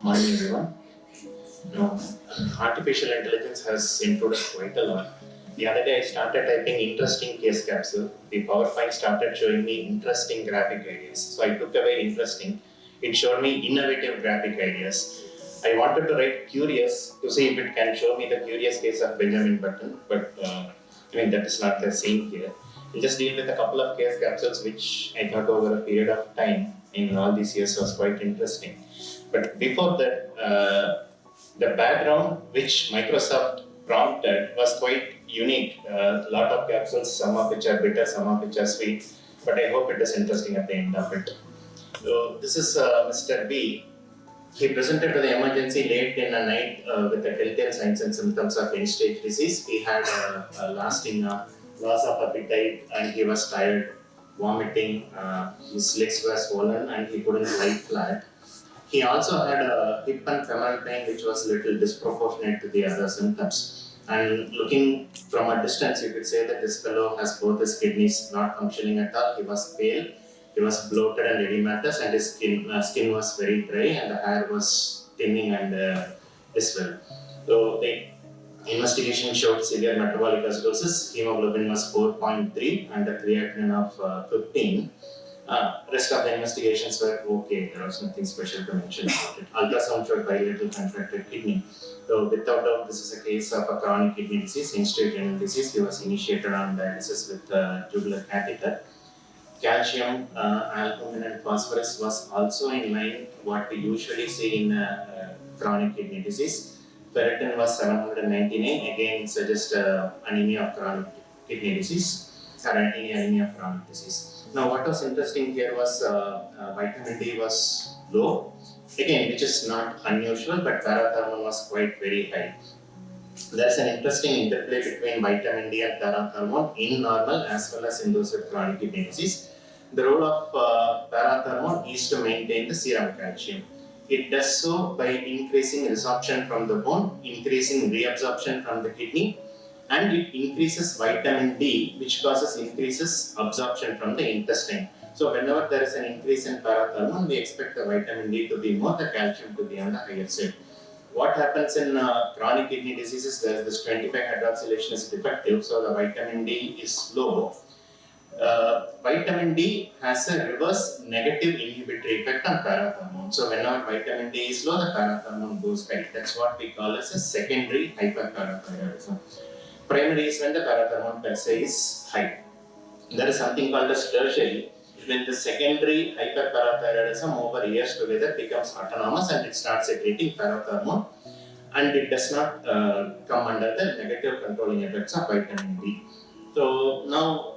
Morning, everyone. No, artificial intelligence has improved quite a lot. The other day, I started typing interesting case capsule. The PowerPoint started showing me interesting graphic ideas. So I took away interesting. It showed me innovative graphic ideas. I wanted to write curious to see if it can show me the curious case of Benjamin Button, but that is not the same here. I'll just deal with a couple of case capsules which I thought over a period of time in all these years was quite interesting. But before that, the background which Microsoft prompted was quite unique. A lot of capsules, some of which are bitter, some of which are sweet. But I hope it is interesting at the end of it. So this is Mr. B. He presented to the emergency late in the night with the telltale signs and symptoms of end-stage disease. He had a lasting loss of appetite and he was tired, vomiting, his legs were swollen and he couldn't lie flat. He also had a hip and femoral pain which was a little disproportionate to the other symptoms. And looking from a distance, you could say that this fellow has both his kidneys not functioning at all. He was pale, he was bloated and edematous, and his skin was very dry, and the hair was thinning and as well. So the investigation showed severe metabolic acidosis. Hemoglobin was 4.3 and a creatinine of 15. Rest of the investigations were okay. There was nothing special to mention about it. Ultrasound showed bilateral contracted kidney. So without doubt, this is a case of a chronic kidney disease, end-stage renal disease. He was initiated on dialysis with tubular catheter. Calcium, albumin, and phosphorus was also in line what we usually see in chronic kidney disease. Ferritin was 799. Again, suggests anemia of chronic kidney disease or anemia of chronic disease. Now, what was interesting here was vitamin D was low, again, which is not unusual, but parathermone was quite very high. There's an interesting interplay between vitamin D and parathermone in normal as well as in those with chronic kidney disease. The role of parathermone is to maintain the serum calcium. It does so by increasing resorption from the bone, increasing reabsorption from the kidney, and it increases vitamin D, which causes increases absorption from the intestine. So whenever there is an increase in parathermone, we expect the vitamin D to be more, the calcium to be on the higher side. What happens in chronic kidney diseases, there is this 25 hydroxylation is defective, so the vitamin D is low. Vitamin D has a reverse negative inhibitory effect on parathermone. So whenever vitamin D is low, the parathermone goes high. That's what we call as a secondary hyperparathyroidism. Primary is when the parathermone per se is high. There is something called as tertiary, when the secondary hyperparathyroidism over years together becomes autonomous and it starts secreting parathermone and it does not come under the negative controlling effects of vitamin D. So now,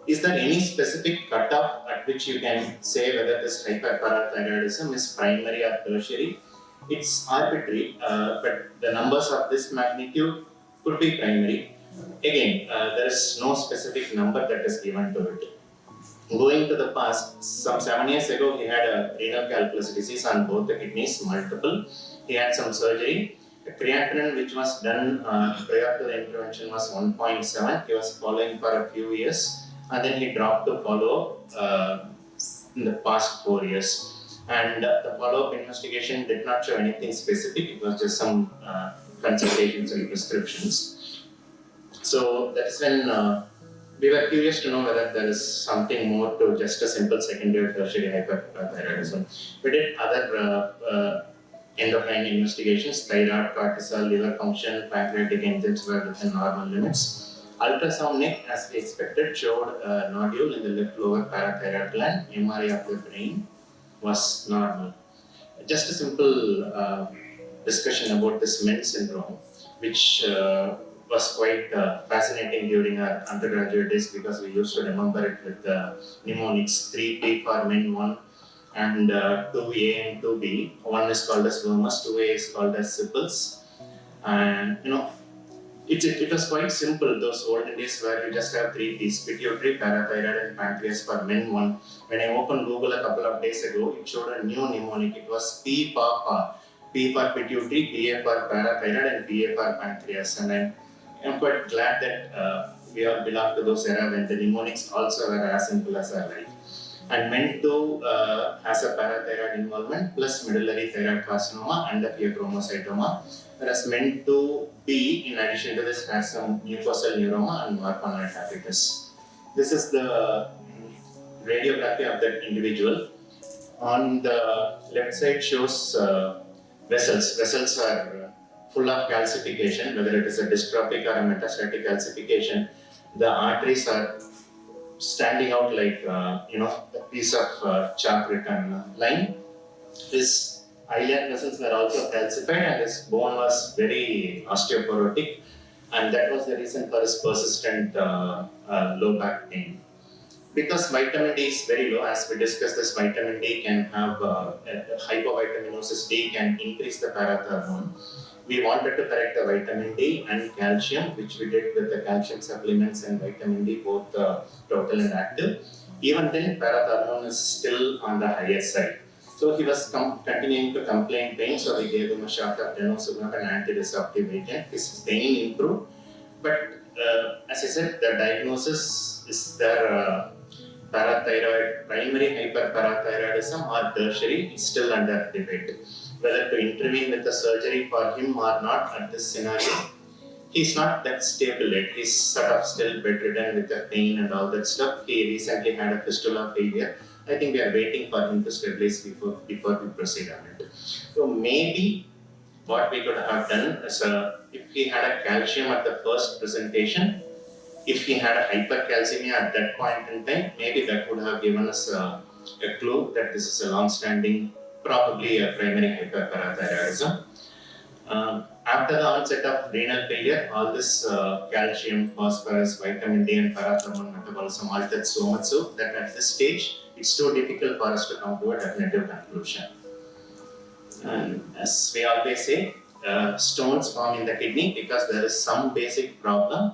is there any specific cutoff at which you can say whether this hyperparathyroidism is primary or tertiary? It's arbitrary, but the numbers of this magnitude could be primary. Again, there is no specific number that is given to it. Going to the past, some 7 years ago, he had a renal calculus disease on both the kidneys, multiple. He had some surgery. The creatinine, which was done prior to the intervention, was 1.7. He was following for a few years, and then he dropped to follow in the past 4 years. And the follow-up investigation did not show anything specific. It was just some consultations and prescriptions. So that's when we were curious to know whether there is something more to just a simple secondary or tertiary hyperparathyroidism. We did other endocrine investigations, thyroid, cortisol, liver function, pancreatic enzymes were within normal limits. Ultrasound neck, as we expected, showed a nodule in the left lower parathyroid gland. MRI of the brain was normal. Just a simple discussion about this MEN syndrome, which was quite fascinating during our undergraduate days because we used to remember it with mnemonics 3P for MEN1 and 2A and 2B. One is called as vermus, 2A is called as Sipples. And it was quite simple, those olden days where you just have 3Ps, pituitary, parathyroid and pancreas for MEN1. When I opened Google a couple of days ago, it showed a new mnemonic. It was P for pituitary, PA for parathyroid and PA for pancreas. And I'm quite glad that we all belong to those era when the mnemonics also were as simple as our life. and meant to has a parathyroid involvement plus medullary thyroid carcinoma and a pheochromocytoma, whereas meant to be, in addition to this, has some mucosal neuroma and marfanoid diabetes. This is the radiography of that individual. On the left side shows vessels. Vessels are full of calcification, whether it is a dystrophic or a metastatic calcification. The arteries are standing out like a piece of chalk written line. His iliac vessels were also calcified, and his bone was very osteoporotic, and that was the reason for his persistent low back pain. Because vitamin D is very low, as we discussed, this vitamin D can have hypovitaminosis D can increase the parathyroid. We wanted to correct the vitamin D and calcium, which we did with the calcium supplements and vitamin D, both total and active. Even then, parathyroid is still on the higher side. So he was continuing to complain pain, so we gave him a shot of denosumab, an antidisruptive agent. His pain improved, but as I said, the diagnosis is there. Parathyroid, primary hyperparathyroidism or tertiary, is still under debate. Whether to intervene with the surgery for him or not at this scenario, he's not that stable yet. He's sort of still bedridden with the pain and all that stuff. He recently had a fistula failure. I think we are waiting for him to stabilize before we proceed on it. So maybe what we could have done is if he had a calcium at the first presentation, if he had a hypercalcemia at that point in time, maybe that would have given us a clue that this is a long-standing, probably a primary hyperparathyroidism. After the onset of renal failure, all this calcium, phosphorus, vitamin D, and parathyroid metabolism altered so much so that at this stage, it's too difficult for us to come to a definitive conclusion. And as we always say, stones form in the kidney because there is some basic problem.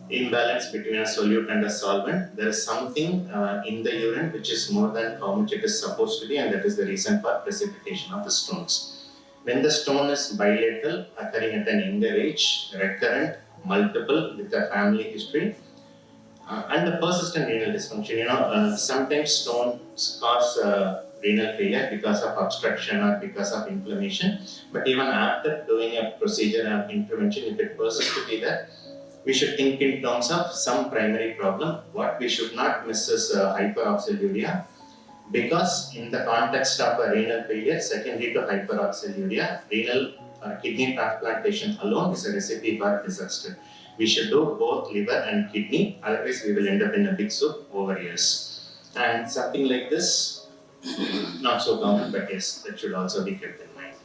Imbalance between a solute and a solvent. There is something in the urine which is more than how much it is supposed to be, and that is the reason for precipitation of the stones. When the stone is bilateral, occurring at an younger age, recurrent, multiple, with a family history, and the persistent renal dysfunction, sometimes stones cause renal failure because of obstruction or because of inflammation, but even after doing a procedure or intervention, if it persists to be there, we should think in terms of some primary problem. What we should not miss is hyperoxaluria, because in the context of a renal failure secondary to hyperoxaluria, renal kidney transplantation alone is a recipe for disaster. We should do both liver and kidney, otherwise we will end up in a big soup over years. And something like this, not so common, but yes, that should also be kept in mind.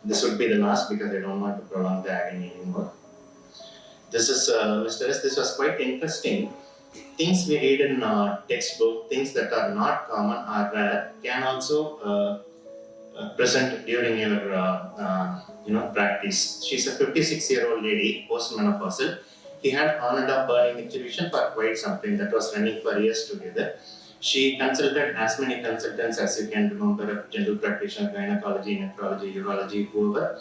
This would be the last because I don't want to prolong the agony anymore. This is Mr. S. This was quite interesting. Things we read in textbook, things that are not common or rare, can also present during your practice. She's a 56-year-old lady, postmenopausal. He had on and off burning exhibition for quite something that was running for years together. She consulted as many consultants as you can remember, general practitioner, gynecology, nephrology, urology, whoever.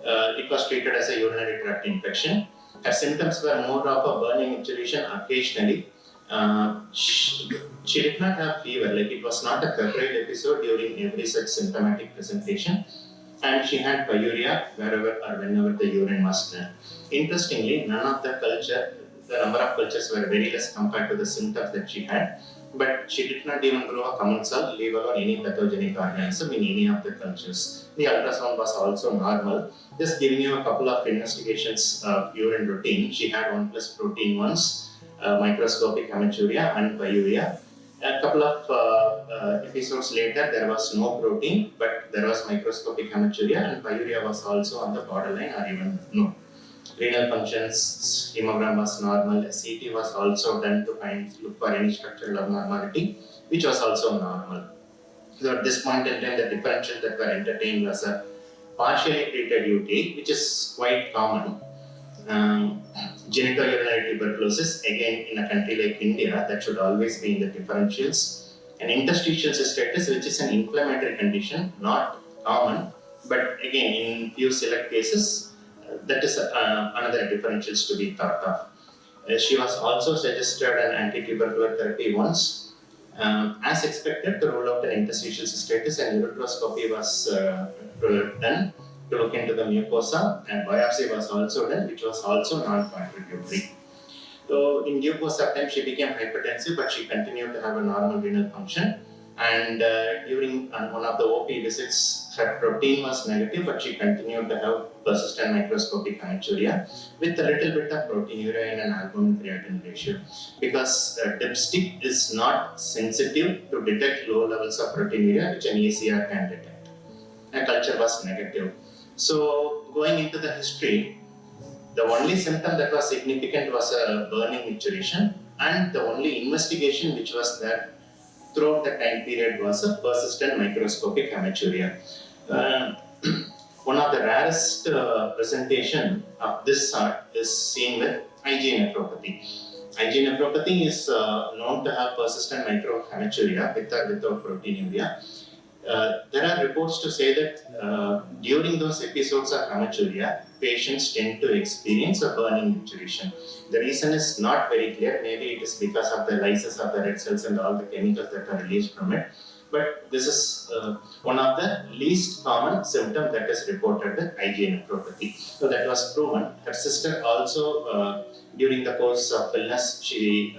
It was treated as a urinary tract infection. Her symptoms were more of a burning exhibition occasionally. She did not have fever, like it was not a febrile episode during every such symptomatic presentation. And she had pyuria wherever or whenever the urine was done. Interestingly, none of the number of cultures were very less compared to the symptoms that she had. But she did not even grow a commensal, leave alone any pathogenic organism in any of the cultures. The ultrasound was also normal. Just giving you a couple of investigations of urine routine. She had 1+ protein once, microscopic hematuria and pyuria. A couple of episodes later, there was no protein, but there was microscopic hematuria, and pyuria was also on the borderline or even no. Renal functions, hemogram was normal, CT was also done to look for any structural abnormality, which was also normal. So at this point in time, the differential that were entertained was a partially treated UTI, which is quite common. Genitourinary tuberculosis, again in a country like India, that should always be in the differentials. An interstitial cystitis, which is an inflammatory condition, not common, but again in few select cases, that is another differentials to be thought of. She was also suggested an anti-tubercular therapy once. As expected, to rule out an interstitial cystitis, and ureteroscopy was done to look into the mucosa, and biopsy was also done, which was also non-contributory. So in due course of time, she became hypertensive, but she continued to have a normal renal function. And during one of the OP visits, her protein was negative, but she continued to have persistent microscopic hematuria with a little bit of proteinuria in an albumin-creatinine ratio. Because dipstick is not sensitive to detect low levels of proteinuria, which an ACR can detect. Her culture was negative. So going into the history, the only symptom that was significant was a burning micturition, and the only investigation which was there throughout the time period was a persistent microscopic hematuria. Uh, One of the rarest presentation of this sort is seen with IgA nephropathy. IgA nephropathy is known to have persistent microhematuria with or without proteinuria. There are reports to say that during those episodes of hematuria, patients tend to experience a burning micturition. The reason is not very clear. Maybe it is because of the lysis of the red cells and all the chemicals that are released from it. But this is one of the least common symptoms that is reported with IgA nephropathy. So that was proven. Her sister also, during the course of illness, she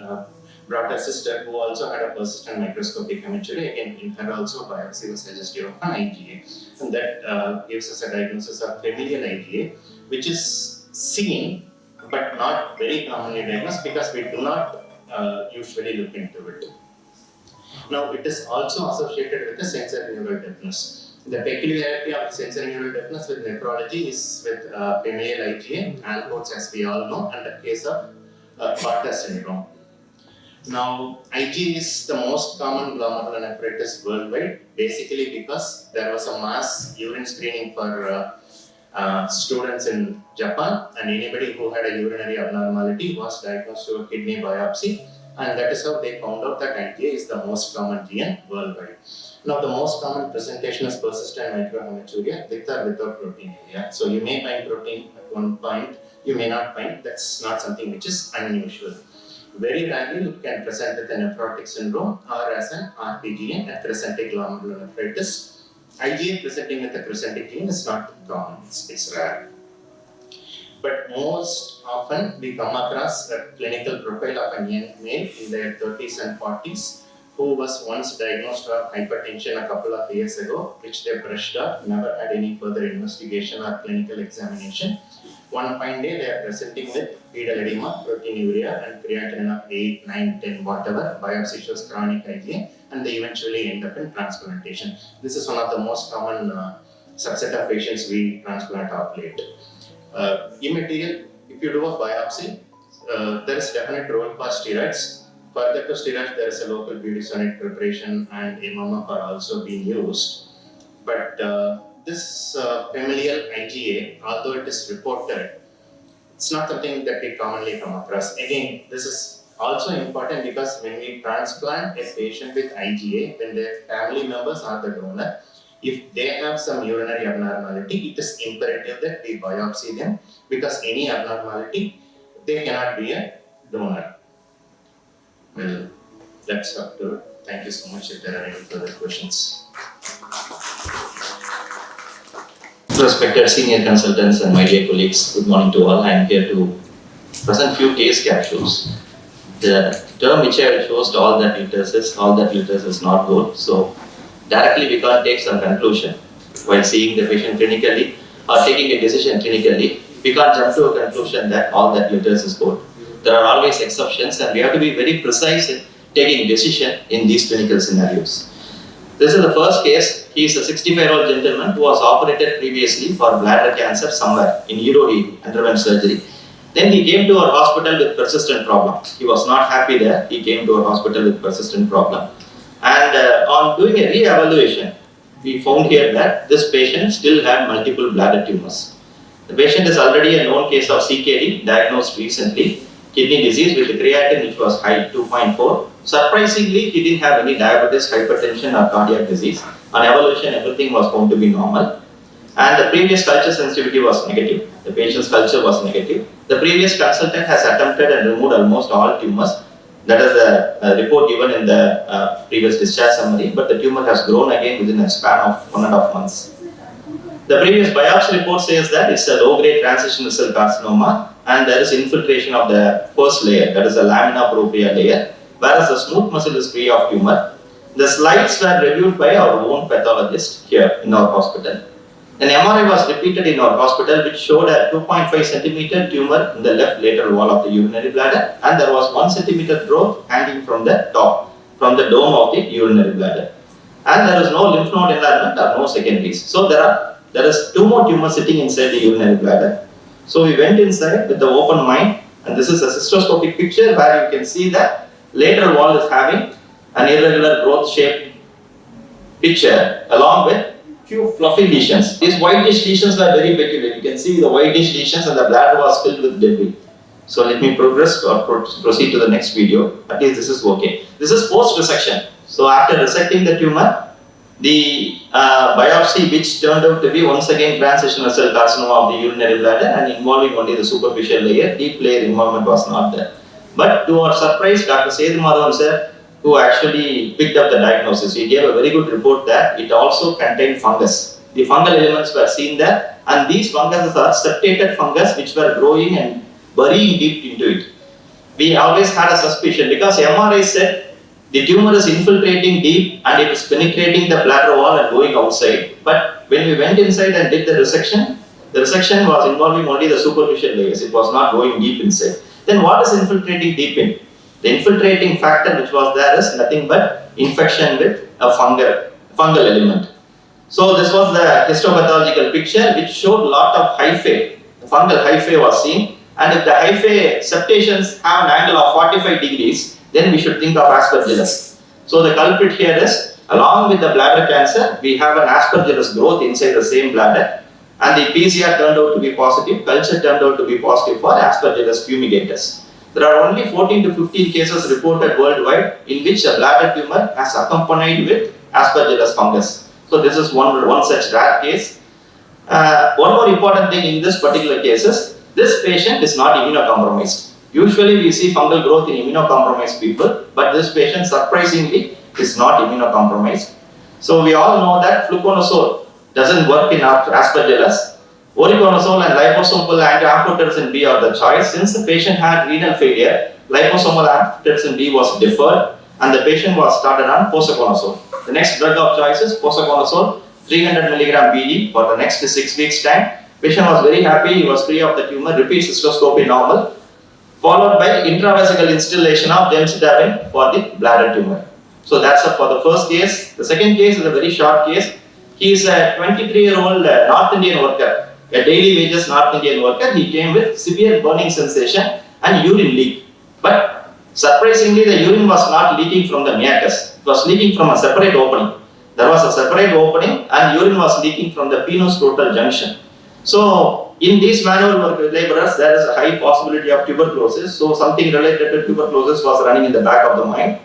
brought her sister who also had a persistent microscopic hematuria. Again, in her also biopsy was suggestive of an IgA. And that gives us a diagnosis of familial IgA, which is seen but not very commonly diagnosed because we do not usually look into it. Now, it is also associated with the sensory neural deafness. The peculiarity of sensory neural deafness with nephrology is with familial IgA, Alport's as we all know, and the case of Bartter syndrome. Now, IgA is the most common glomerulonephritis worldwide, basically because there was a mass urine screening for students in Japan, and anybody who had a urinary abnormality was diagnosed with a kidney biopsy, and that is how they found out that IgA is the most common gene worldwide. Now, the most common presentation is persistent microhematuria with or without proteinuria. So, you may find protein at one point, you may not find. That's not something which is unusual. Very rarely it can present with a nephrotic syndrome or as an RPGN, a crescentic glomerulonephritis. IgA presenting with a crescentic gene is not common, it's rare. But most often we come across a clinical profile of a young male in their 30s and 40s who was once diagnosed with hypertension a couple of years ago, which they brushed off, never had any further investigation or clinical examination. One fine day, they are presenting with pedal edema, proteinuria, and creatinine of 8, 9, 10, whatever. Biopsy shows chronic IgA, and they eventually end up in transplantation. This is one of the most common subset of patients we transplant of late. Immaterial, if you do a biopsy, there is definite role for steroids. Further to steroids, there is a local budesonide preparation and MMF are also being used. But this familial IgA, although it is reported, it's not something that we commonly come across. Again, this is also important because when we transplant a patient with IgA, when their family members are the donor, if they have some urinary abnormality, it is imperative that we biopsy them because any abnormality, they cannot be a donor. Well, that's up to it. Thank you so much if there are any further questions. Respected senior consultants and my dear colleagues, good morning to all. I am here to present few case capsules. The term which I chose to all that liters is not good. So directly we can't take some conclusion while seeing the patient clinically or taking a decision clinically. We can't jump to a conclusion that all that liters is good. There are always exceptions and we have to be very precise in taking decision in these clinical scenarios. This is the first case. He is a 65-year-old gentleman who was operated previously for bladder cancer somewhere in Europe. He underwent surgery. Then he came to our hospital with persistent problem. He was not happy there. He came to our hospital with persistent problem. And on doing a re-evaluation, we found here that this patient still had multiple bladder tumors. The patient is already a known case of CKD, diagnosed recently, kidney disease with a creatinine which was high, 2.4. Surprisingly, he didn't have any diabetes, hypertension or cardiac disease. On evaluation, everything was found to be normal. and the previous culture sensitivity was negative. The patient's culture was negative. The previous consultant has attempted and removed almost all tumors. That is a report given in the previous discharge summary, but the tumor has grown again within a span of 1.5 months. The previous biopsy report says that it's a low-grade transitional cell carcinoma and there is infiltration of the first layer, that is a lamina propria layer, whereas the smooth muscle is free of tumor. The slides were reviewed by our own pathologist here in our hospital. An MRI was repeated in our hospital which showed a 2.5 centimeter tumor in the left lateral wall of the urinary bladder and there was 1 centimeter growth hanging from the top, from the dome of the urinary bladder. And there is no lymph node enlargement or no secondaries. So there is 2 more tumors sitting inside the urinary bladder. So we went inside with the open mind, and this is a cystoscopic picture where you can see that lateral wall is having an irregular growth shaped picture along with few fluffy lesions. These whitish lesions are very peculiar. You can see the whitish lesions and the bladder was filled with debris. So let me progress or proceed to the next video. At least this is okay. This is post resection. So after resecting the tumor, the biopsy which turned out to be once again transitional cell carcinoma of the urinary bladder and involving only the superficial layer, deep layer involvement was not there. But to our surprise, Dr. Sethumadhavan sir, who actually picked up the diagnosis, he gave a very good report that it also contained fungus. The fungal elements were seen there and these funguses are septated fungus which were growing and burying deep into it. We always had a suspicion because MRI said the tumor is infiltrating deep and it is penetrating the bladder wall and going outside. But when we went inside and did the resection was involving only the superficial layers. It was not going deep inside. Then what is infiltrating deep in? The infiltrating factor which was there is nothing but infection with a fungal element. So this was the histopathological picture which showed a lot of hyphae. The fungal hyphae was seen, and if the hyphae septations have an angle of 45 degrees, then we should think of aspergillus. So the culprit here is, along with the bladder cancer, we have an aspergillus growth inside the same bladder, and the PCR turned out to be positive, culture turned out to be positive for aspergillus fumigatus. There are only 14 to 15 cases reported worldwide in which a bladder tumor has accompanied with aspergillus fungus. So this is one such rare case. One more important thing in this particular case is, this patient is not immunocompromised. Usually we see fungal growth in immunocompromised people, but this patient surprisingly is not immunocompromised. So we all know that fluconazole doesn't work in aspergillus. Voriconazole and liposomal anti-angiotensin B are the choice. Since the patient had renal failure, liposomal angiotensin B was deferred and the patient was started on posaconazole. The next drug of choice is posaconazole, 300 mg BD for the next 6 weeks time. Patient was very happy, he was free of the tumor, repeat cystoscopy normal, followed by intravesical installation of gemcitabine for the bladder tumor. So that's for the first case. The second case is a very short case. He is a 23-year-old North Indian worker, a daily wages North Indian worker. He came with severe burning sensation and urine leak. But surprisingly, the urine was not leaking from the meatus. It was leaking from a separate opening. There was a separate opening and urine was leaking from the penoscrotal junction. So in these manual work laborers, there is a high possibility of tuberculosis. So something related to tuberculosis was running in the back of the mind.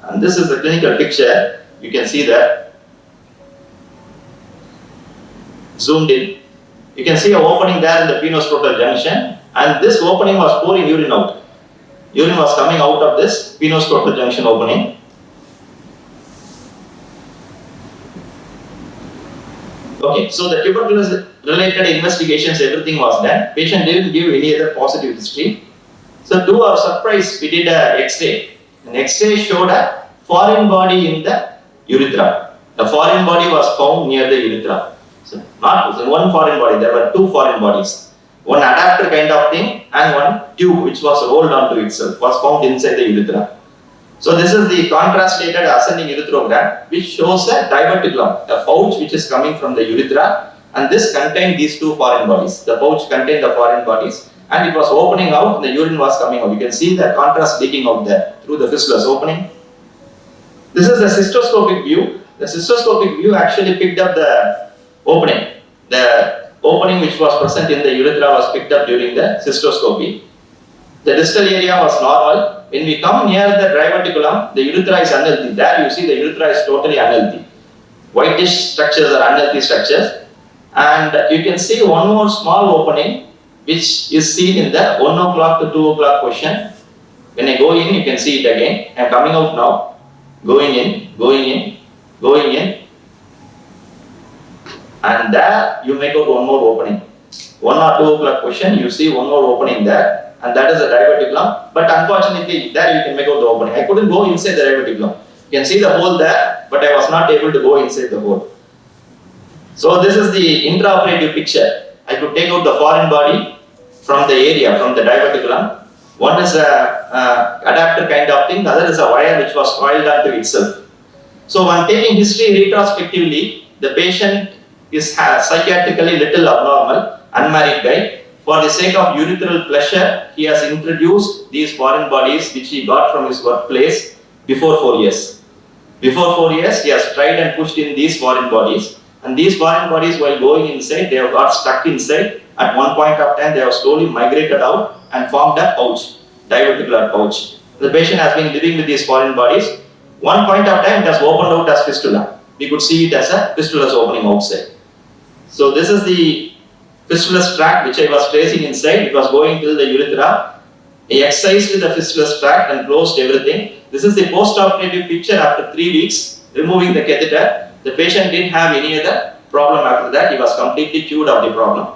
And this is the clinical picture. You can see that. Zoomed in. You can see an opening there in the penoscrotal junction. And this opening was pouring urine out. Urine was coming out of this penoscrotal junction opening. Okay, so the tuberculosis related investigations, everything was done. Patient didn't give any other positive history. So to our surprise, we did an X-ray. An X-ray showed a foreign body in the urethra. The foreign body was found near the urethra. So not one foreign body, there were 2 foreign bodies. One adapter kind of thing and one tube which was rolled onto itself was found inside the urethra. So this is the contrast-dated ascending urethrogram which shows a diverticulum, a pouch which is coming from the urethra, and this contained these 2 foreign bodies. The pouch contained the foreign bodies and it was opening out and the urine was coming out. You can see the contrast leaking out there through the fistulous opening. This is the cystoscopic view. The cystoscopic view actually picked up the opening. The opening which was present in the urethra was picked up during the cystoscopy. The distal area was normal. When we come near the diverticulum, the urethra is unhealthy. There you see the urethra is totally unhealthy. Whitish structures are unhealthy structures. And you can see one more small opening which is seen in the 1 o'clock to 2 o'clock question. When I go in, you can see it again. I am coming out now, going in, going in, going in, and there you make out one more opening. 1 or 2 o'clock question, you see one more opening there, and that is a diverticulum. But unfortunately, there you can make out the opening. I couldn't go inside the diverticulum. You can see the hole there, but I was not able to go inside the hole. So this is the intraoperative picture. I could take out the foreign body from the area, from the diverticulum. One is a adapter kind of thing, the other is a wire which was coiled onto itself. So when taking history retrospectively, the patient is psychiatrically little abnormal, unmarried guy. For the sake of urethral pleasure, he has introduced these foreign bodies which he got from his workplace before 4 years. Before 4 years, he has tried and pushed in these foreign bodies. And these foreign bodies, while going inside, they have got stuck inside. At one point of time, they have slowly migrated out and formed a pouch, diverticular pouch. The patient has been living with these foreign bodies. One point of time, it has opened out as fistula. We could see it as a fistulous opening outside. So this is the fistulous tract which I was tracing inside. It was going till the urethra. I excised the fistulous tract and closed everything. This is the post-operative picture after 3 weeks, removing the catheter. The patient didn't have any other problem after that. He was completely cured of the problem.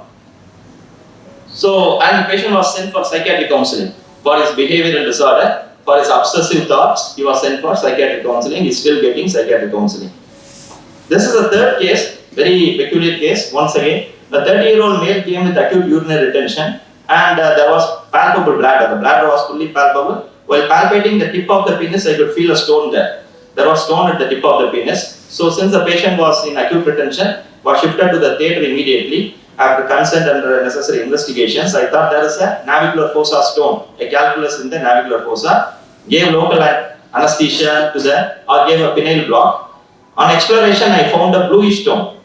So, and the patient was sent for psychiatric counseling for his behavioral disorder, for his obsessive thoughts. He was sent for psychiatric counseling. He's still getting psychiatric counseling. This is a third case, very peculiar case. Once again, the 30-year-old male came with acute urinary retention, and there was palpable bladder. The bladder was fully palpable. While palpating the tip of the penis, I could feel a stone there. There was stone at the tip of the penis. So since the patient was in acute retention, was shifted to the theatre immediately after consent and necessary investigations. I thought there is a navicular fossa stone, a calculus in the navicular fossa. Gave local anesthesia to or gave a penile block. On exploration, I found a bluish stone.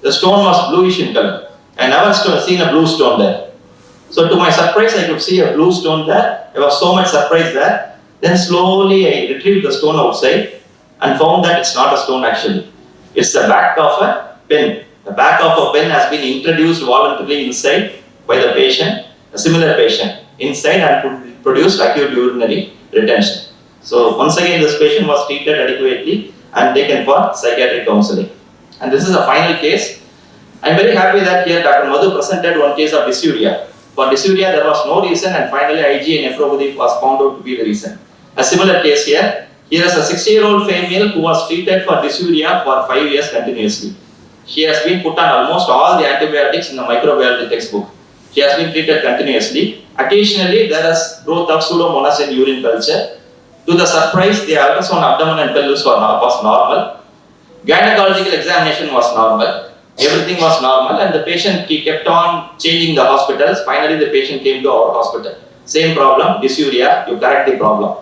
The stone was bluish in color. I never seen a blue stone there. So to my surprise, I could see a blue stone there. I was so much surprised there. Then slowly I retrieved the stone outside and found that it's not a stone actually. It's the back of a pen. The back of a pen has been introduced voluntarily inside by the patient, a similar patient, inside and produced acute urinary retention. So once again, this patient was treated adequately and taken for psychiatric counseling. And this is a final case. I am very happy that here Dr. Madhu presented one case of dysuria. For dysuria, there was no reason, and finally IgA nephropathy was found out to be the reason. A similar case here. Here is a 60-year-old female who was treated for dysuria for 5 years continuously. She has been put on almost all the antibiotics in the microbiology textbook. She has been treated continuously. Occasionally, there is growth of Pseudomonas in urine culture. To the surprise, the ultrasound abdomen and pelvis was normal. Gynecological examination was normal. Everything was normal, and the patient kept on changing the hospitals. Finally, the patient came to our hospital. Same problem, dysuria, you correct the problem.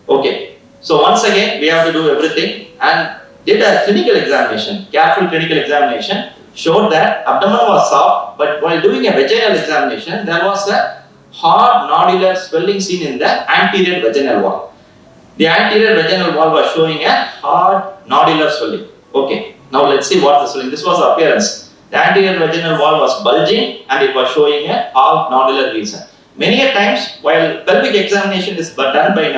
Okay. So once again, we have to do everything and did a clinical examination, careful clinical examination, showed that abdomen was soft, but while doing a vaginal examination, there was a hard nodular swelling seen in the anterior vaginal wall. The anterior vaginal wall was showing a hard nodular swelling. Okay, now let's see what the swelling. This was the appearance. The anterior vaginal wall was bulging and it was showing a hard nodular region. Many a times, while pelvic examination is done by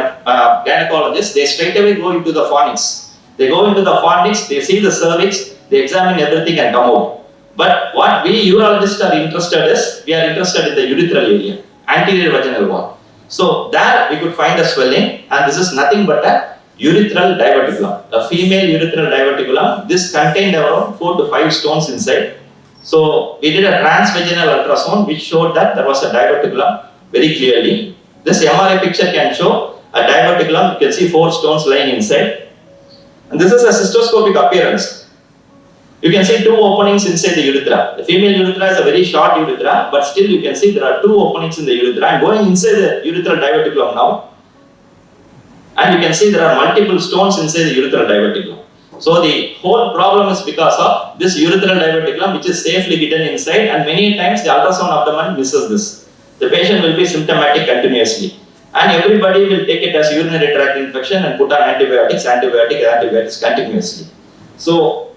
gynecologists, they straight away go into the fornix. They go into the fornix, they see the cervix, they examine everything and come out. But what we urologists are interested is, we are interested in the urethral area, anterior vaginal wall. So there we could find a swelling, and this is nothing but a urethral diverticulum, a female urethral diverticulum. This contained around 4 to 5 stones inside. So we did a transvaginal ultrasound which showed that there was a diverticulum very clearly. This MRI picture can show a diverticulum. You can see 4 stones lying inside. And this is a cystoscopic appearance. You can see 2 openings inside the urethra. The female urethra is a very short urethra, but still you can see there are 2 openings in the urethra. I'm going inside the urethral diverticulum now. And you can see there are multiple stones inside the urethral diverticulum. So the whole problem is because of this urethral diverticulum which is safely hidden inside, and many times the ultrasound abdomen misses this. The patient will be symptomatic continuously. And everybody will take it as urinary tract infection and put on antibiotics continuously. So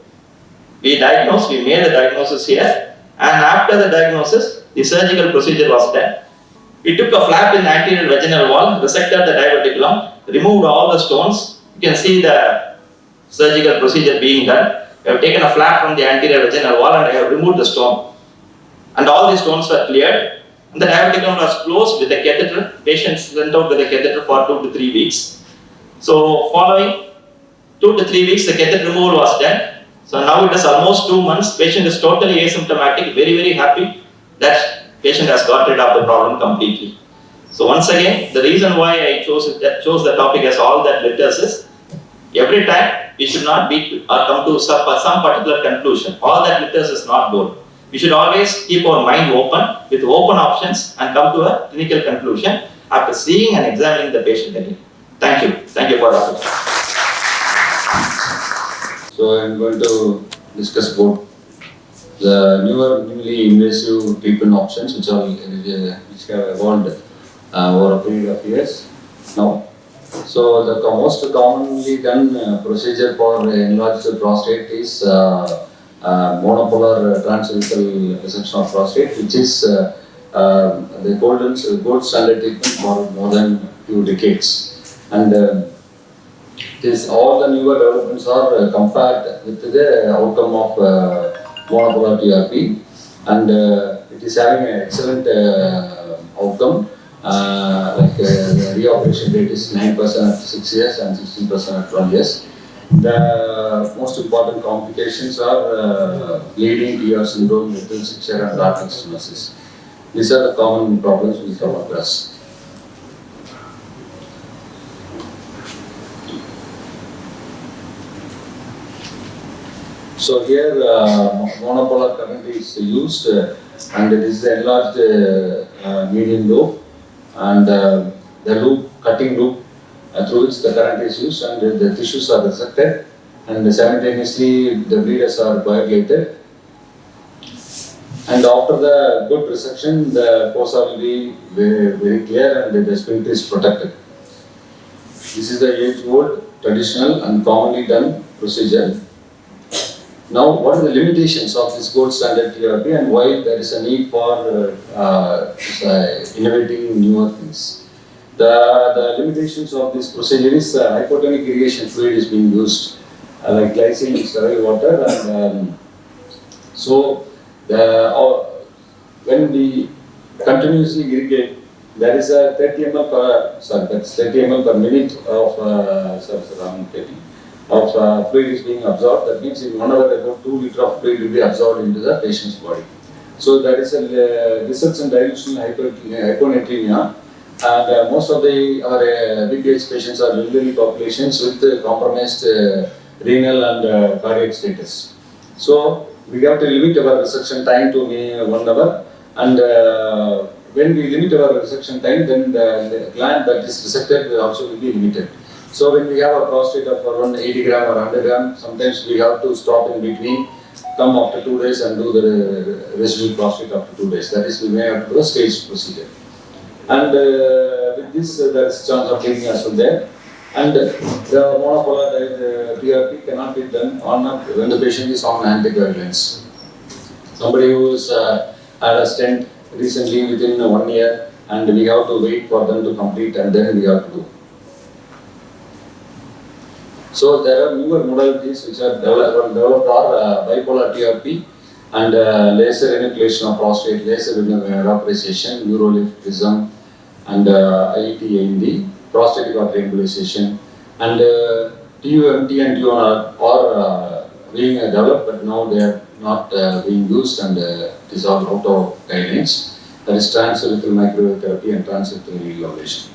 we made the diagnosis here. And after the diagnosis, the surgical procedure was done. We took a flap in the anterior vaginal wall, resected the diverticulum, removed all the stones. You can see the surgical procedure being done. We have taken a flap from the anterior vaginal wall and I have removed the stone. And all the stones were cleared. And the diverticulum was closed with a catheter. Patients went out with a catheter for 2 to 3 weeks. So following 2 to 3 weeks, the catheter removal was done. So now it is almost 2 months. Patient is totally asymptomatic, very, very happy that patient has got rid of the problem completely. So once again, the reason why I chose the topic as all that glitters is, every time we should not be or come to some particular conclusion. All that glitters is not gold. We should always keep our mind open with open options and come to a clinical conclusion after seeing and examining the patient again. Thank you. Thank you for that. So I'm going to discuss about the newly invasive treatment options which have evolved over a period of years now. So the most commonly done procedure for enlarged prostate is monopolar transurethral resection of prostate, which is the gold standard treatment for more than few decades. And all the newer developments are compared with the outcome of monopolar TRP, and it is having an excellent outcome. The reoperation rate is 9% at 6 years and 16% at 12 years. The most important complications are bleeding, tear syndrome, little stricture, and dark stenosis. These are the common problems we come across. So here monopolar currently is used and it is the enlarged median lobe and the loop, cutting loop through which the current is used, and the tissues are resected and simultaneously the bleeders are coagulated. And after the good resection, the fossa will be very clear and the sphincter is protected. This is the age-old, traditional and commonly done procedure. Now, what are the limitations of this gold standard TRP and why there is a need for innovating newer things? The limitations of this procedure is hypotonic irrigation fluid is being used, like glycine in sterile water, and so when we continuously irrigate, there is a 30 ml per minute of fluid is being absorbed. That means in 1 hour about 2 liters of fluid will be absorbed into the patient's body. So there is a results in dilutional hyponatremia, and most of our BPH patients are elderly populations with compromised renal and cardiac status. So we have to limit our resection time to 1 hour, and when we limit our resection time, then the gland that is resected also will be limited. So when we have a prostate of around 80 gram or 100 gram, sometimes we have to stop in between, come after 2 days and do the residual prostate after 2 days. That is, we may have to do a staged procedure. And with this, there is chance of bleeding as well there. And the monopolar TRP cannot be done when the patient is on anticoagulants. Somebody who has had a stent recently within 1 year, and we have to wait for them to complete and then we have to do. So there are newer modalities which are developed are bipolar TRP and laser enucleation of prostate, laser vaporization, Neurolift, Prism, and IET AMD, prostatic artery embolization, and TUMT and TUNR are being developed, but now they are not being used, and it is all out of guidelines. That is transurethral microwave therapy and transurethral needle ablation.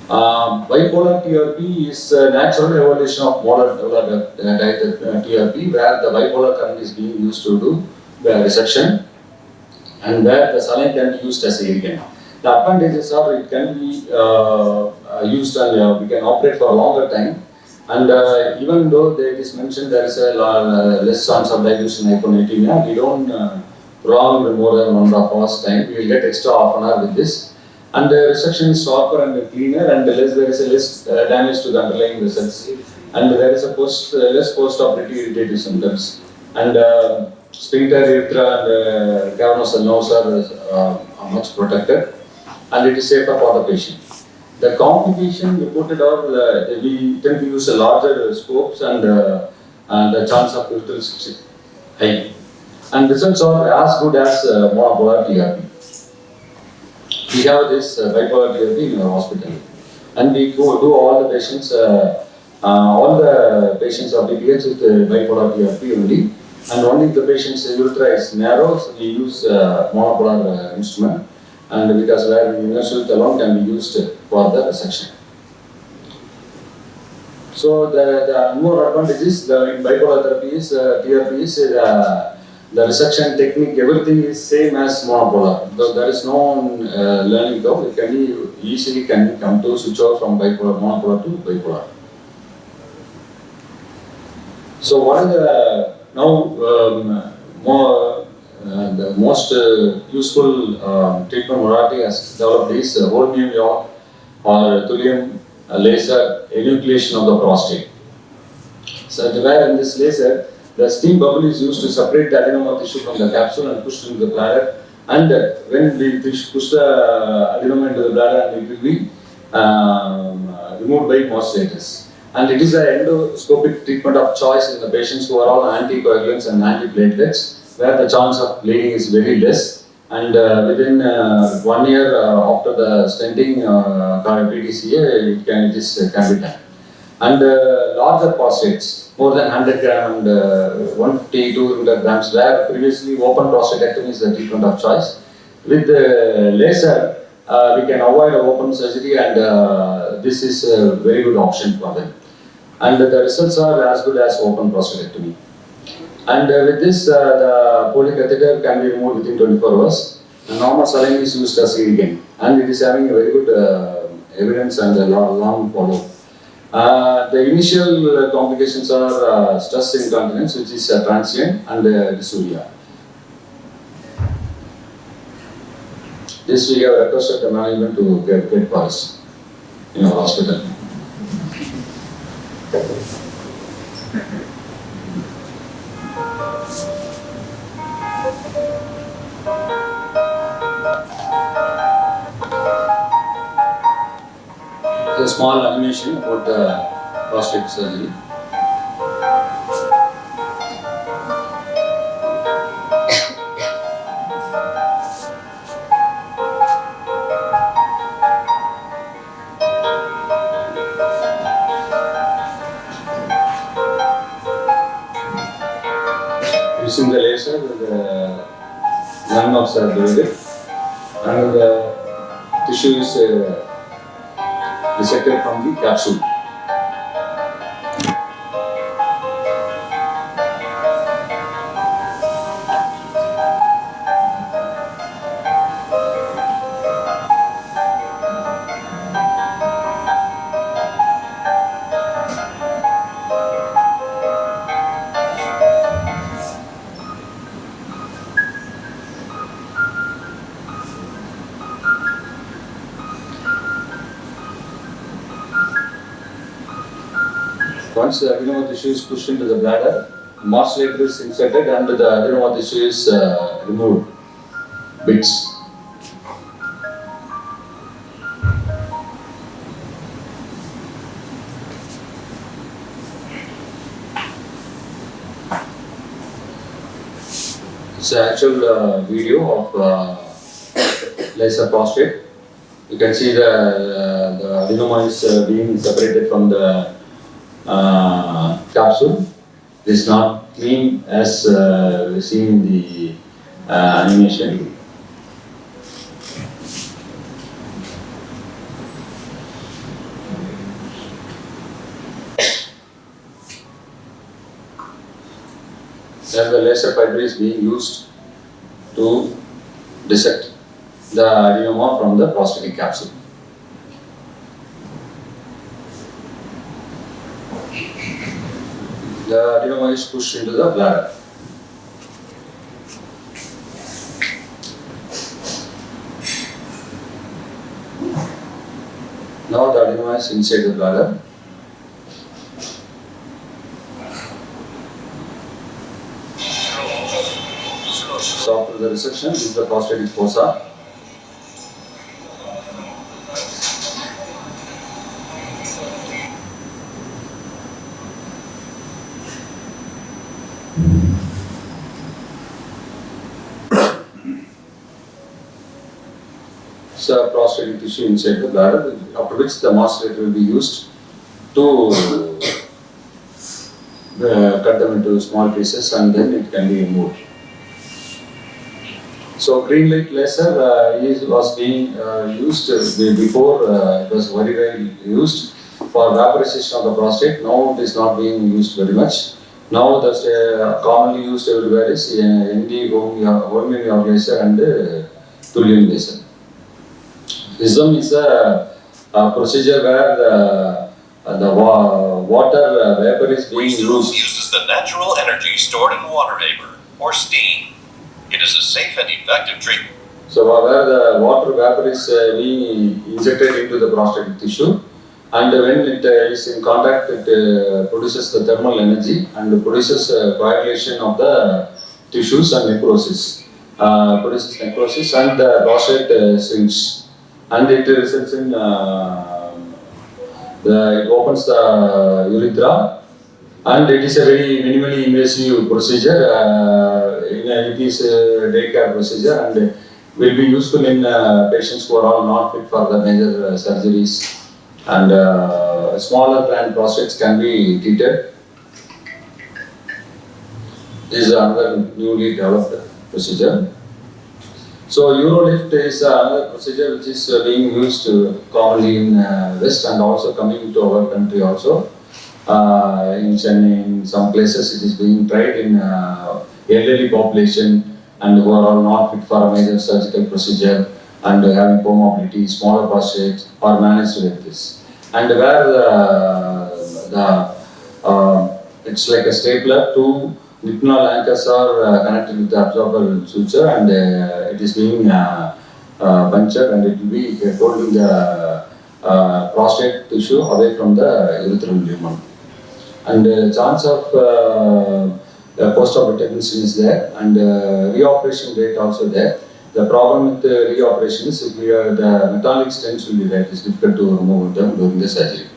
Bipolar TRP is a natural evolution of monopolar TRP, where the bipolar current is being used to do the resection, and where the saline can be used as a irrigant. The advantages are it can be used and we can operate for a longer time, and even though it is mentioned there is a less chance of dilution hyponatremia, we don't prolong more than 1.5 hours time. We will get extra half an hour with this. And the resection is sharper and cleaner, and there is a less damage to the underlying vessels, and there is a less post-operative irritative symptoms. And sphincter, urethra and cavernous nerves are much protected and it is safer for the patient. The complication reported are we tend to use a larger scopes and the chance of urethral is high. And results are as good as monopolar TRP. We have this bipolar TRP in our hospital, and we go do all the patients of BPH with bipolar TRP only, and only if the patient's urethra is narrow, so we use monopolar instrument, and because where the inertial alone can be used for the resection. So the more advantages in bipolar therapy is TRP is the resection technique, everything is same as monopolar. Though there is no learning curve, it can be easily can come to switch over from monopolar to bipolar. So what is the the most useful treatment modality has developed is whole New York or thulium laser enucleation of the prostate. So where in this laser, the steam bubble is used to separate the adenoma tissue from the capsule and push into the bladder. And when we push the adenoma into the bladder, and it will be removed by modulators. And it is an endoscopic treatment of choice in the patients who are all anticoagulants and antiplatelets, where the chance of bleeding is very less. And within 1 year after the stenting PTCA, it can be done. And larger prostates, more than 100 gram and 150 to 200 grams, where previously open prostatectomy is the treatment of choice. With the laser, we can avoid open surgery, and this is a very good option for them. And the results are as good as open prostatectomy. And with this, the polycatheter can be removed within 24 hours. And normal saline is used as irrigant, and it is having a very good evidence and a long follow. The initial complications are stress incontinence, which is transient, and dysuria. This we have requested the management to get for us in our hospital. A small animation about prostate surgery. Using the laser, the landmarks are divided, and the tissue is dissected from the capsule. Once the adenoma tissue is pushed into the bladder, modulator is inserted and the adenoma tissue is removed, bits. It's an actual video of laser prostate. You can see the adenoma is being separated from the capsule. It is not clean as we see in the animation. Then the laser fiber is being used to dissect the adenoma from the prostatic capsule. The adenoma is pushed into the bladder. Now the adenoma is inside the bladder. So after the resection, this is the prostatic fossa. So prostatic tissue inside the bladder, after which the macerator will be used to cut them into small pieces and then it can be removed. So green light laser was being used before, it was very rarely used for vaporization of the prostate. Now it is not being used very much. Now that's commonly used everywhere is ND Holmium laser and thulium laser. ISM is a procedure where the water vapor is being used. Uses the natural energy stored in water vapor, or steam. It is a safe and effective treatment. So where the water vapor is being injected into the prostatic tissue, and when it is in contact, it produces the thermal energy and produces coagulation of the tissues and necrosis. Produces necrosis and the prostate shrinks. And it results in it opens the urethra, and it is a very minimally invasive procedure. It is a daycare procedure and will be useful in patients who are all not fit for the major surgeries, and smaller gland prostates can be treated. This is another newly developed procedure. So Eurolift is another procedure which is being used commonly in West and also coming to our country also. In Chennai, in some places it is being tried in elderly population and who are all not fit for a major surgical procedure and having poor mobility, smaller prostate are managed with this. And where it's like a stapler, two nitinol anchors are connected with the absorber suture and it is being punctured and it will be holding the prostate tissue away from the urethral lumen. And chance of post-operative tension is there and reoperation rate also there. The problem with the reoperation is if the metallic stents will be there, it is difficult to remove them during the surgery.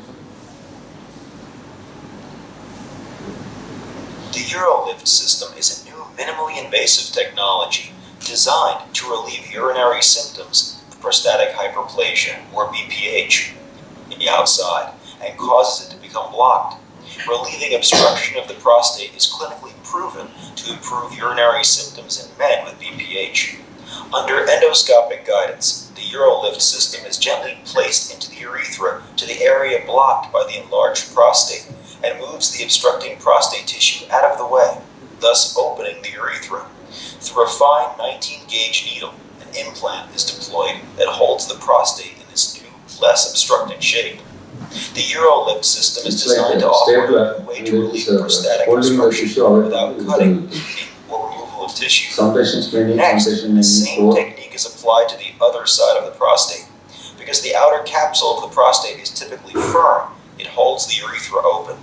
The Eurolift system is a new minimally invasive technology designed to relieve urinary symptoms of prostatic hyperplasia, or BPH, in the outside and causes it to become blocked. Relieving obstruction of the prostate is clinically proven to improve urinary symptoms in men with BPH. Under endoscopic guidance, the Eurolift system is gently placed into the urethra to the area blocked by the enlarged prostate and moves the obstructing prostate tissue out of the way, thus opening the urethra. Through a fine 19-gauge needle, an implant is deployed that holds the prostate in its new, less obstructed shape. The Eurolift system is designed to offer a way to relieve prostatic obstruction without cutting or removal of tissue. Some patients may need, Next, some patients may the need same both. technique is applied to the other side of the prostate. Because the outer capsule of the prostate is typically firm, it holds the urethra open.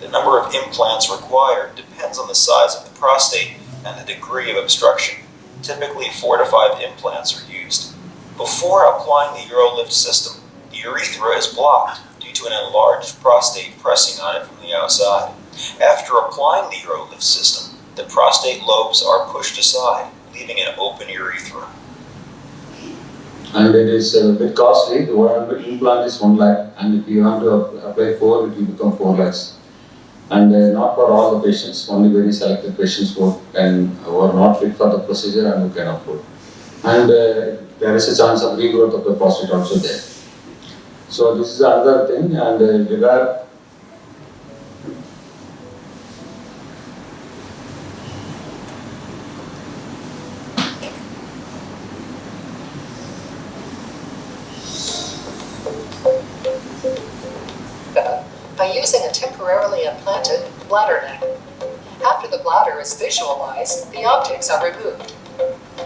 The number of implants required depends on the size of the prostate and the degree of obstruction. Typically 4 to 5 implants are used. Before applying the Eurolift system, the urethra is blocked due to an enlarged prostate pressing on it from the outside. After applying the Eurolift system, the prostate lobes are pushed aside, leaving an open urethra. And it is a bit costly. The one implant is 1 lakh, and if you want to apply 4, it will become 4 lakhs. And not for all the patients, only very selected patients who are not fit for the procedure and who can afford. And there is a chance of regrowth of the prostate also there. So this is another thing, and regard. By using a temporarily implanted bladder neck. After the bladder is visualized, the optics are removed.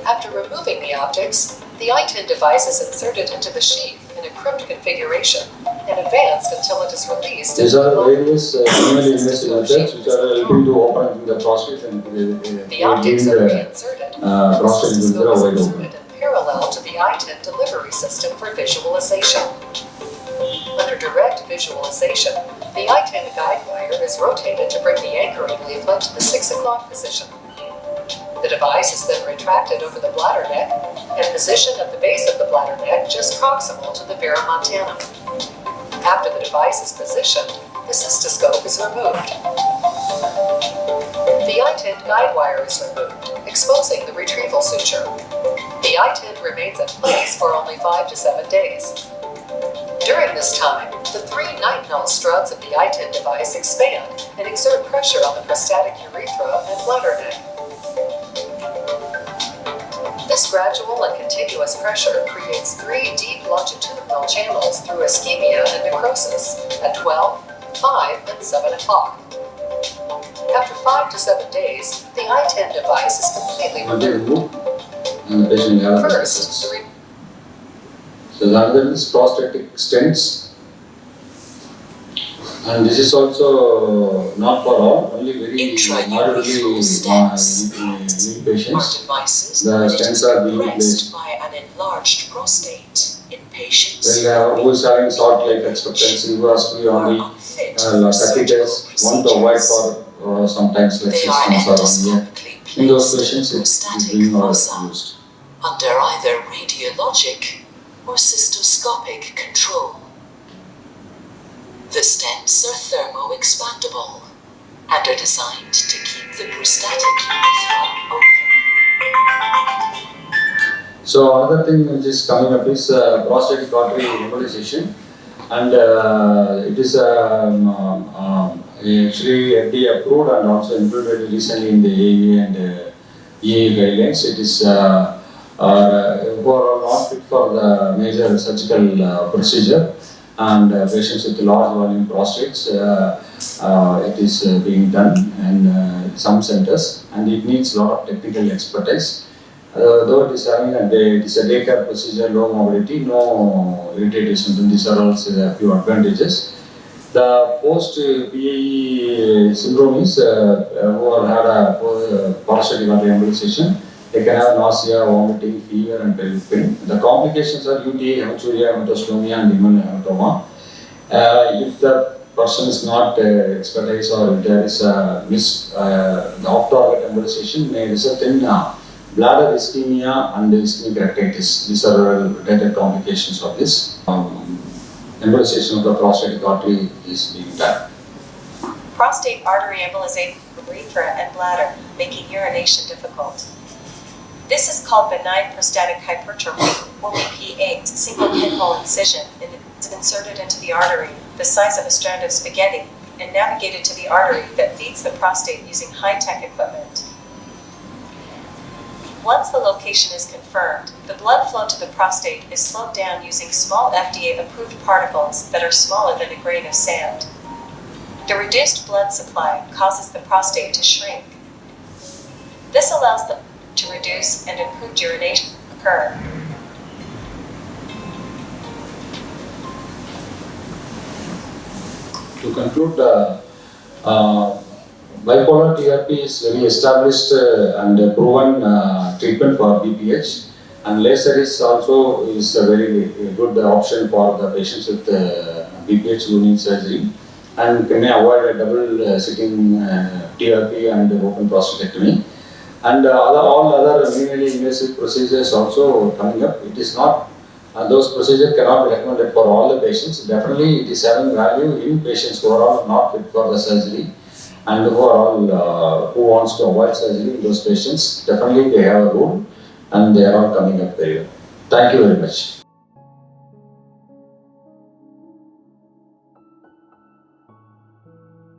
After removing the optics, the I-10 device is inserted into the sheath in a crimped configuration. and advanced until it is released These into are the various minimally invasive methods Assisted which are helping to open the prostate and The optics giving are the reinserted. prostate The ureter cystoscope wide is open. inserted in parallel to the I-10 delivery system for visualization. Under direct visualization, the I-10 guide wire is rotated to bring the anchoring leaflet to the 6 o'clock position. The device is then retracted over the bladder neck and positioned at the base of the bladder neck just proximal to the verumontanum. After the device is positioned, the cystoscope is removed. The I-10 guide wire is removed, exposing the retrieval suture. The I-10 remains in place for only 5 to 7 days. During this time, the 3 nitinol struts of the I-10 device expand and exert pressure on the prostatic urethra and bladder neck. This gradual and continuous pressure creates 3 deep longitudinal channels through ischemia and necrosis at 12, 5, and 7 o'clock. After 5 to 7 days, the I-10 device is completely Will be removed. removed and the patient will have First, the So the other is prostatic stents. And this is also not for all, only very moderately Intraurethral stents ill are patients. devices The that stents are are being compressed placed. by an enlarged prostate in patients Who is having short life expectancy, who has to be who on are the unfit 30 for surgical days, want to avoid procedures. for sometimes like They 6 are months or 1 year. endoscopically In those placed in patients, the it is prostatic being not fossa used. under either radiologic or cystoscopic control. The stents are thermo-expandable and are designed to keep the prostatic urethra open. So another thing which is coming up is prostatic artery embolization, and it is actually FDA approved and also implemented recently in the AE and EA guidelines. It is who are not fit for the major surgical procedure, and patients with large volume prostates. It is being done in some centers, and it needs a lot of technical expertise. Though it is having it is a daycare procedure, low mobility, no irritative symptoms. These are also a few advantages. The post-PAE syndrome is who have had a prostatic artery embolization. They can have nausea, vomiting, fever, and pelvic pain. The complications are UTI, hematuria, hematostomia, and immunohematoma. If the person is not expertise or if there is a the off-target embolization may result in bladder ischemia and ischemic rectitis. These are related complications of this. Embolization of the prostatic artery is being done. Prostate artery embolization of the urethra and bladder, making urination difficult. This is called benign prostatic hypertrophy, or BPH. Single pinhole incision is inserted into the artery, the size of a strand of spaghetti, and navigated to the artery that feeds the prostate using high-tech equipment. Once the location is confirmed, the blood flow to the prostate is slowed down using small FDA-approved particles that are smaller than a grain of sand. The reduced blood supply causes the prostate to shrink. This allows the to reduce and improved urination occur. To conclude, bipolar TRP is very established and proven treatment for BPH, and laser is also a very good option for the patients with BPH who need surgery and can avoid a double sitting TRP and open prostatectomy. And all other minimally invasive procedures also coming up. It is not, those procedures cannot be recommended for all the patients. Definitely it is having value in patients who are all not fit for the surgery and who are all, who wants to avoid surgery in those patients. Definitely they have a role and they are all coming up very well. Thank you very much.